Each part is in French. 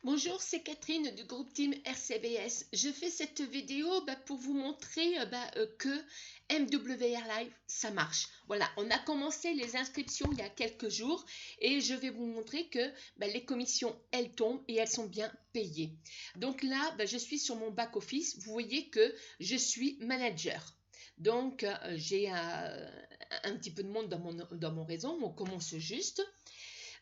Bonjour, c'est Catherine du groupe Team RCBS. Je fais cette vidéo pour vous montrer que MWR Live, ça marche. Voilà, on a commencé les inscriptions il y a quelques jours et je vais vous montrer que les commissions, elles tombent et elles sont bien payées. Donc là, je suis sur mon back-office. Vous voyez que je suis manager. Donc, j'ai un petit peu de monde dans mon réseau. On commence juste.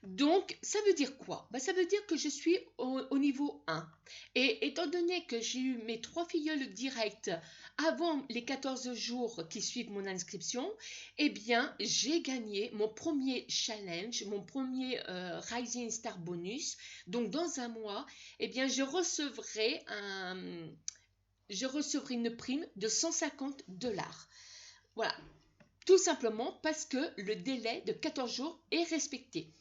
Donc, ça veut dire quoi? Ça veut dire que je suis au niveau 1. Et étant donné que j'ai eu mes 3 filleuls directs avant les 14 jours qui suivent mon inscription, eh bien, j'ai gagné mon premier challenge, mon premier Rising Star Bonus. Donc, dans un mois, eh bien, je recevrai une prime de 150 $. Voilà. Tout simplement parce que le délai de 14 jours est respecté.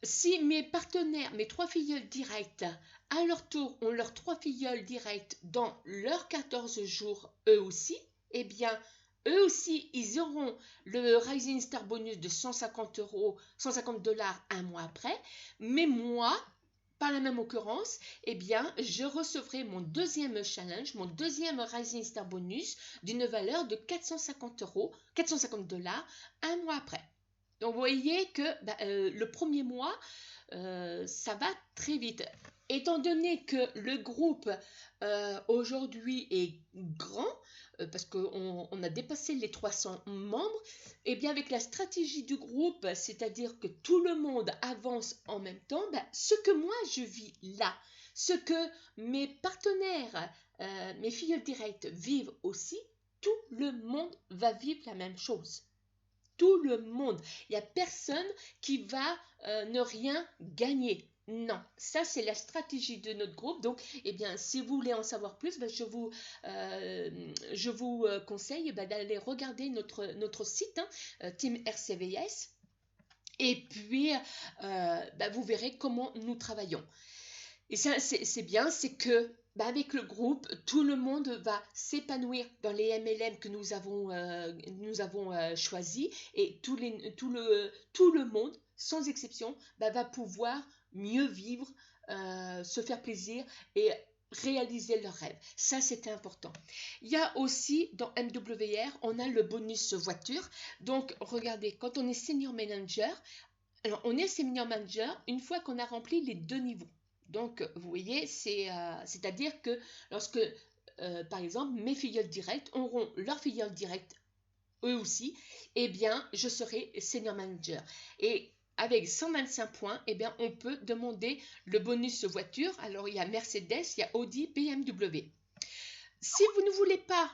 Si mes partenaires, mes 3 filleuls directs, à leur tour, ont leurs 3 filleuls directs dans leurs 14 jours, eux aussi, eh bien, eux aussi, ils auront le Rising Star Bonus de 150 €, 150 $ un mois après. Mais moi, par la même occurrence, eh bien, je recevrai mon deuxième challenge, mon deuxième Rising Star Bonus d'une valeur de 450 €, 450 $ un mois après. Donc, vous voyez que le premier mois, ça va très vite. Étant donné que le groupe aujourd'hui est grand, parce qu'on a dépassé les 300 membres, et bien avec la stratégie du groupe, c'est-à-dire que tout le monde avance en même temps, ce que moi je vis là, ce que mes partenaires, mes filleuls directs vivent aussi, tout le monde va vivre la même chose. Tout le monde. Il n'y a personne qui va ne rien gagner. Non, ça c'est la stratégie de notre groupe. Donc, eh bien, si vous voulez en savoir plus, je vous conseille d'aller regarder notre site, Team RCVS. Et puis, vous verrez comment nous travaillons. Et ça, c'est bien, c'est que avec le groupe, tout le monde va s'épanouir dans les MLM que nous avons choisis, et tout le monde, sans exception, va pouvoir mieux vivre, se faire plaisir et réaliser leurs rêves. Ça, c'est important. Il y a aussi dans MWR, on a le bonus voiture. Donc, regardez, quand on est senior manager, alors on est senior manager une fois qu'on a rempli les 2 niveaux. Donc, vous voyez, c'est-à-dire que lorsque, par exemple, mes filleuls directs auront leurs filleuls directs eux aussi, eh bien, je serai senior manager. Et avec 125 points, eh bien, on peut demander le bonus voiture. Alors, il y a Mercedes, il y a Audi, BMW. Si vous ne voulez pas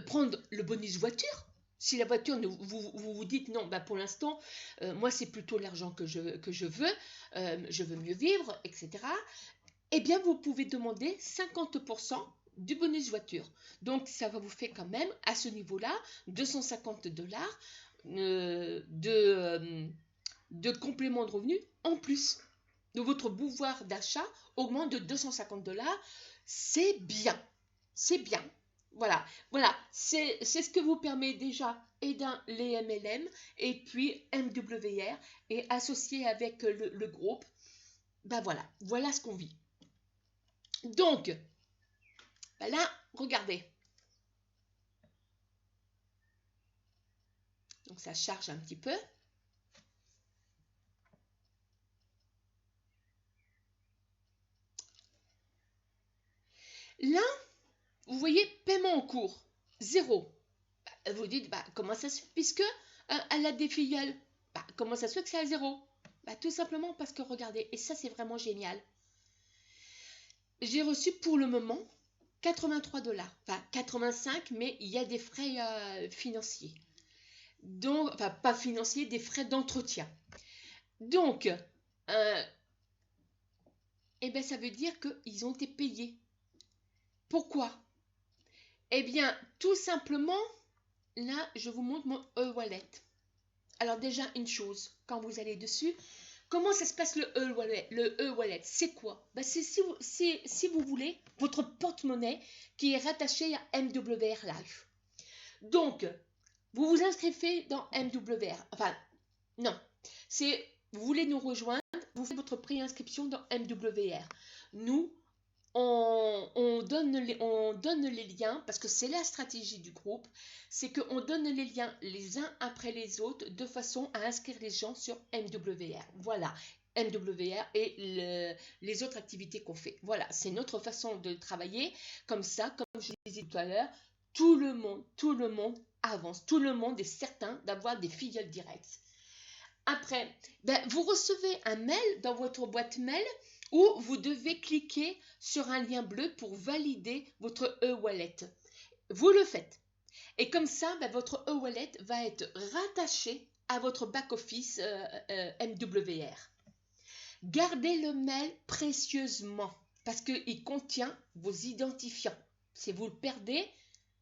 prendre le bonus voiture, si la voiture, vous dites non, pour l'instant, moi c'est plutôt l'argent que je veux mieux vivre, etc. Eh bien, vous pouvez demander 50% du bonus voiture. Donc, ça va vous faire quand même, à ce niveau-là, 250 $ de complément de revenus en plus. Donc, votre pouvoir d'achat augmente de 250 $. C'est bien. C'est bien. Voilà, c'est ce que vous permet déjà les MLM et puis MWR, et associé avec le groupe, voilà ce qu'on vit. Donc, là, regardez. Donc, ça charge un petit peu. Là, vous voyez, paiement en cours, 0. Vous dites, comment ça se fait, puisque elle a des filleuls, comment ça se fait que c'est à 0? Tout simplement parce que, regardez, et ça c'est vraiment génial, j'ai reçu pour le moment 83 $, enfin 85, mais il y a des frais financiers. Donc, enfin, pas financiers, des frais d'entretien. Donc, ça veut dire qu'ils ont été payés. Pourquoi? Eh bien, tout simplement, là, je vous montre mon e-wallet. Alors déjà, une chose, quand vous allez dessus, comment ça se passe le e-wallet? Le e-wallet, c'est quoi? C'est si vous voulez, votre porte-monnaie qui est rattaché à MWR Life. Donc, vous vous inscrivez dans MWR. Enfin, non. Vous voulez nous rejoindre. vous faites votre préinscription dans MWR. Nous, on donne les liens, parce que c'est la stratégie du groupe, c'est qu'on donne les liens les uns après les autres de façon à inscrire les gens sur MWR. Voilà, MWR et les autres activités qu'on fait. Voilà, c'est notre façon de travailler. Comme ça, comme je disais tout à l'heure, tout le monde avance. Tout le monde est certain d'avoir des filleuls directs. Après, vous recevez un mail dans votre boîte mail où vous devez cliquer sur un lien bleu pour valider votre e-wallet. Vous le faites. Et comme ça, votre e-wallet va être rattaché à votre back-office MWR. Gardez le mail précieusement parce qu'il contient vos identifiants. Si vous le perdez,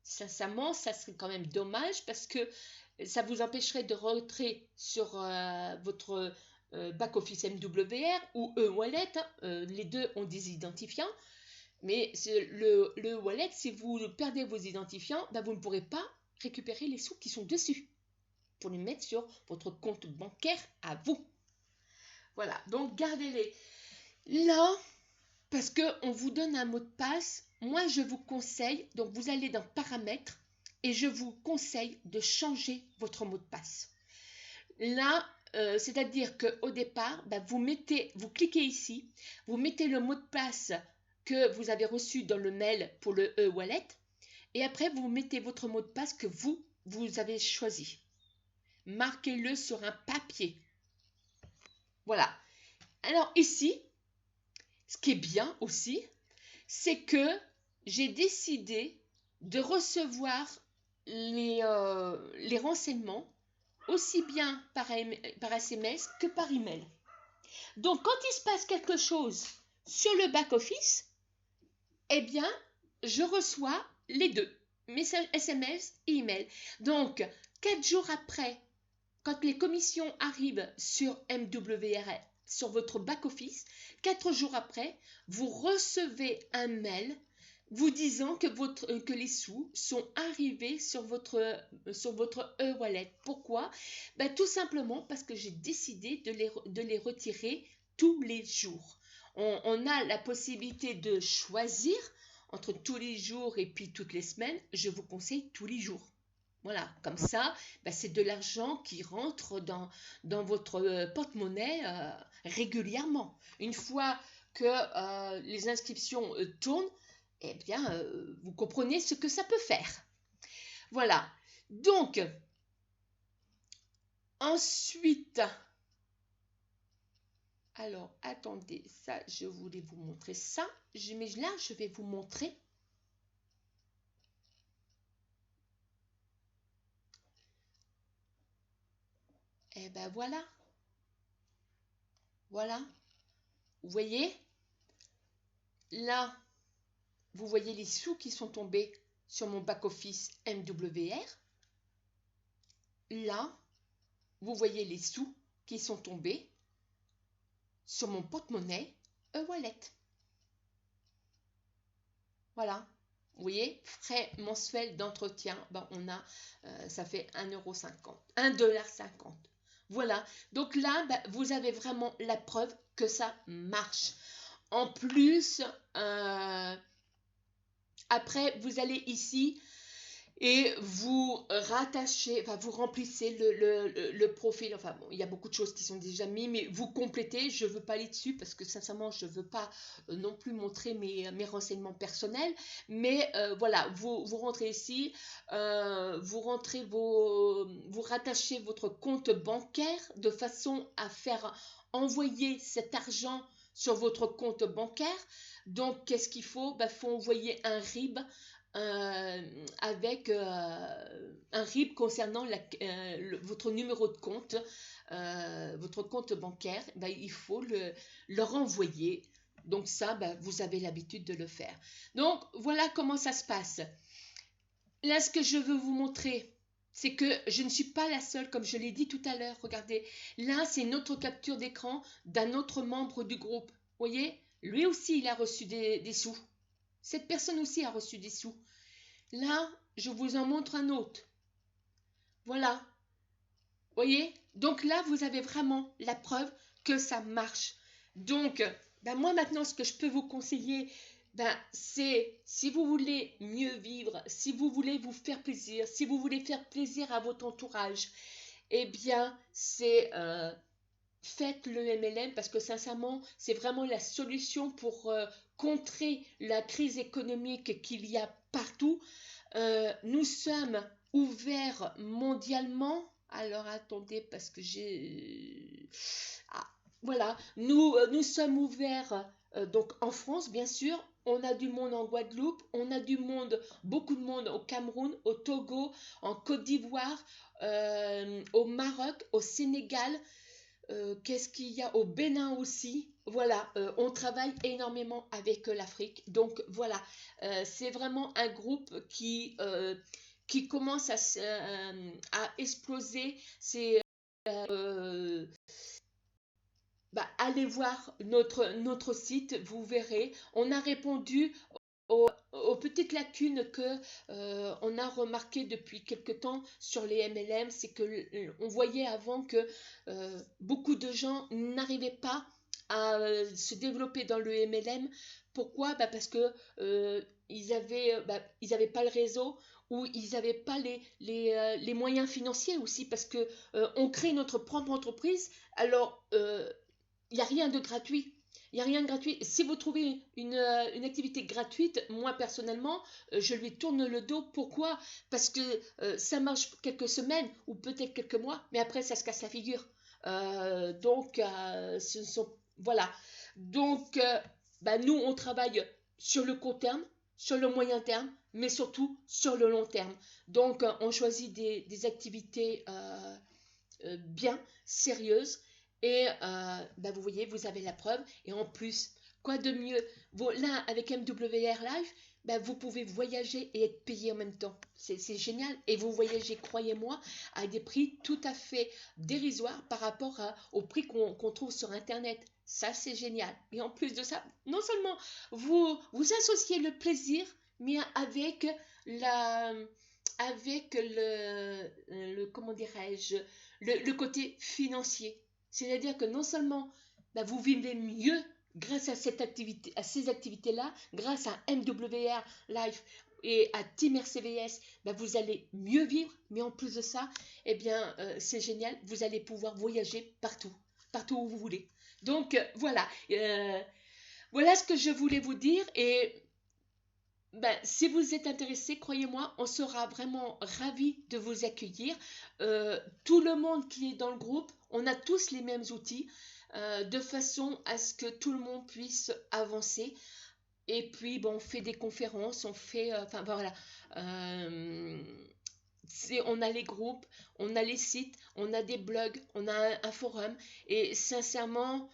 sincèrement, ça serait quand même dommage parce que ça vous empêcherait de rentrer sur votre back-office MWR ou e-wallet. Les deux ont des identifiants. Mais le wallet, si vous perdez vos identifiants, vous ne pourrez pas récupérer les sous qui sont dessus pour les mettre sur votre compte bancaire à vous. Voilà, donc gardez-les là parce qu'on vous donne un mot de passe. Moi, je vous conseille, donc vous allez dans paramètres et je vous conseille de changer votre mot de passe. Là, c'est-à-dire qu'au départ, vous cliquez ici, vous mettez le mot de passe que vous avez reçu dans le mail pour le e-wallet et après, vous mettez votre mot de passe que vous avez choisi. Marquez-le sur un papier. Voilà. Alors ici, ce qui est bien aussi, c'est que j'ai décidé de recevoir les renseignements aussi bien par SMS que par email. Donc, quand il se passe quelque chose sur le back-office, eh bien, je reçois les deux, messages SMS et email. Donc, 4 jours après, quand les commissions arrivent sur MWR, sur votre back-office, 4 jours après, vous recevez un mail vous disant que les sous sont arrivés sur votre e-wallet. Pourquoi? Tout simplement parce que j'ai décidé de les retirer tous les jours. On a la possibilité de choisir entre tous les jours et puis toutes les semaines. Je vous conseille tous les jours. Voilà, comme ça, c'est de l'argent qui rentre dans votre porte-monnaie régulièrement. Une fois que les inscriptions tournent, eh bien, vous comprenez ce que ça peut faire. Voilà. Donc, ensuite, alors, attendez, ça, je voulais vous montrer ça. Mais là, je vais vous montrer. Eh ben, voilà. Voilà. Vous voyez? Là, vous voyez les sous qui sont tombés sur mon back-office MWR. Là, vous voyez les sous qui sont tombés sur mon porte-monnaie e-wallet. Voilà. Vous voyez, frais mensuels d'entretien, on a, ça fait 1,50 €, 1,50 $. Voilà. Donc là, vous avez vraiment la preuve que ça marche. En plus, après, vous allez ici et vous rattachez, vous remplissez le profil. Enfin, bon, il y a beaucoup de choses qui sont déjà mises, mais vous complétez. Je ne veux pas aller dessus parce que sincèrement, je ne veux pas non plus montrer mes renseignements personnels. Mais voilà, vous rentrez ici, vous rattachez votre compte bancaire de façon à faire envoyer cet argent sur votre compte bancaire. Donc, qu'est-ce qu'il faut? Il faut envoyer un RIB avec un RIB concernant votre numéro de compte, votre compte bancaire. Il faut le renvoyer. Donc ça, vous avez l'habitude de le faire. Donc, voilà comment ça se passe. Là, ce que je veux vous montrer, c'est que je ne suis pas la seule, comme je l'ai dit tout à l'heure. Regardez, là, c'est une autre capture d'écran d'un autre membre du groupe. Vous voyez? Lui aussi, il a reçu des sous. Cette personne aussi a reçu des sous. Là, je vous en montre un autre. Voilà. Vous voyez? Donc là, vous avez vraiment la preuve que ça marche. Donc, ben moi maintenant, ce que je peux vous conseiller, ben, c'est si vous voulez mieux vivre, si vous voulez vous faire plaisir, si vous voulez faire plaisir à votre entourage, eh bien, c'est faites le MLM parce que sincèrement, c'est vraiment la solution pour contrer la crise économique qu'il y a partout. Nous sommes ouverts mondialement. Alors attendez, parce que j'ai... Ah, voilà, nous sommes ouverts donc en France, bien sûr. On a du monde en Guadeloupe, on a du monde, beaucoup de monde au Cameroun, au Togo, en Côte d'Ivoire, au Maroc, au Sénégal. Qu'est-ce qu'il y a au Bénin aussi? Voilà, on travaille énormément avec l'Afrique. Donc voilà, c'est vraiment un groupe qui commence à exploser. C'est allez voir notre site, vous verrez. On a répondu aux petites lacunes que on a remarqué depuis quelque temps sur les MLM, c'est que on voyait avant que beaucoup de gens n'arrivaient pas à se développer dans le MLM. Pourquoi? Parce que ils avaient pas le réseau ou ils n'avaient pas les moyens financiers aussi parce que on crée notre propre entreprise. Alors il n'y a rien de gratuit. Il n'y a rien de gratuit. Si vous trouvez une activité gratuite, moi personnellement, je lui tourne le dos. Pourquoi? Parce que ça marche quelques semaines ou peut-être quelques mois, mais après ça se casse la figure. Voilà. Donc, nous, on travaille sur le court terme, sur le moyen terme, mais surtout sur le long terme. Donc, on choisit des activités bien sérieuses et vous voyez, vous avez la preuve. Et en plus, quoi de mieux? Là, avec MWR Live, vous pouvez voyager et être payé en même temps. C'est génial. Et vous voyagez, croyez-moi, à des prix tout à fait dérisoires par rapport au prix qu'on trouve sur Internet. Ça, c'est génial. Et en plus de ça, non seulement vous associez le plaisir, mais la, avec comment dirais-je, le côté financier. C'est-à-dire que non seulement vous vivez mieux grâce à cette activité, à ces activités-là, grâce à MWR Life et à Team RCVS, vous allez mieux vivre, mais en plus de ça, eh bien, c'est génial, vous allez pouvoir voyager partout, partout où vous voulez. Donc, voilà. Voilà ce que je voulais vous dire et si vous êtes intéressé, croyez-moi, on sera vraiment ravis de vous accueillir. Tout le monde qui est dans le groupe, on a tous les mêmes outils, de façon à ce que tout le monde puisse avancer. Et puis, on fait des conférences, on fait... voilà. On a les groupes, on a les sites, on a des blogs, on a un forum. Et sincèrement...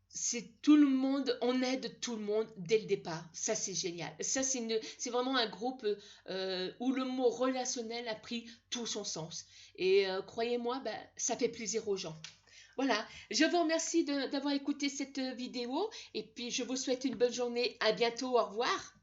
c'est tout le monde, on aide tout le monde dès le départ. Ça, c'est génial. Ça, c'est vraiment un groupe où le mot relationnel a pris tout son sens. Et croyez-moi, ça fait plaisir aux gens. Voilà, je vous remercie d'avoir écouté cette vidéo et puis je vous souhaite une bonne journée. À bientôt, au revoir.